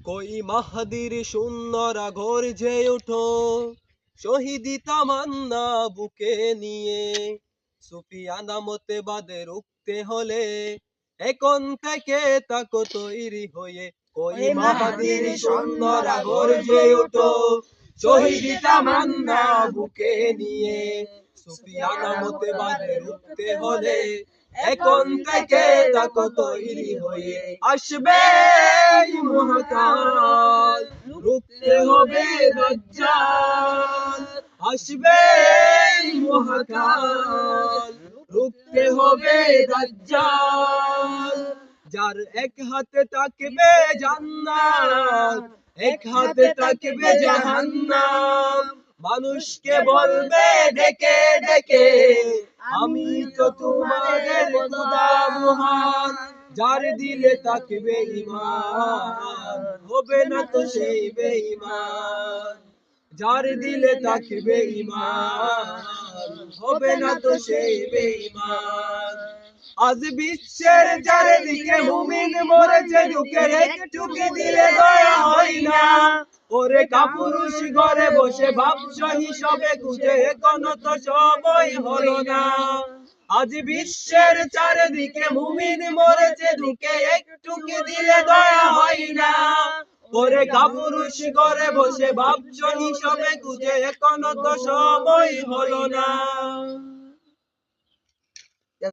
কই মাহাদির সুন্দরা গর্জে উঠো, শহীদি তামান্না বুকে নিয়ে। সুফিয়ানা মতবাদে রুখতে হলে এখন থেকে তাকো তৈরি হয়ে। কই মাহাদির সুন্দরা গর্জে উঠো, শহীদি তামান্না বুকে নিয়ে। সুফিয়ানা মতবাদে রুখতে হলে এখন থেকে তাকো তৈরি হয়ে। আসবে মহাকাল, রুখতে হবে দাজ্জাল। আসবে মহাকাল, রুখতে হবে দাজ্জাল। যার এক হাতে তাকবে জান্নাত, এক হাতে তাকবে জাহান্নাম। মানুষকে বলবে ডেকে ডেকে, আমি তো তোমাদের খোদা মহান। যার দিলে তাকবে ঈমান, হবে না তো সেই বেঈমান। যার দিলে তাকবে ঈমান, হবে না তো সেই বেঈমান। আজ বিশ্বের চারিদিকে মুমিন মরেছে, দুঃখের একটু কি দিলে দয়া হয় না। ওরে কাপুরুষ ঘরে বসে ভাবছো হিসাবে খুঁজে, এখনো তো সময় হলো না। আজ বিশ্বের চারিদিকে মুমিন মরেছে, দুঃখে একটু কি দিলে দয়া হয় না। ওরে কাপুরুষ ঘরে বসে ভাবছো হিসাবে খুঁজে, এখনো তো সময় হলো না।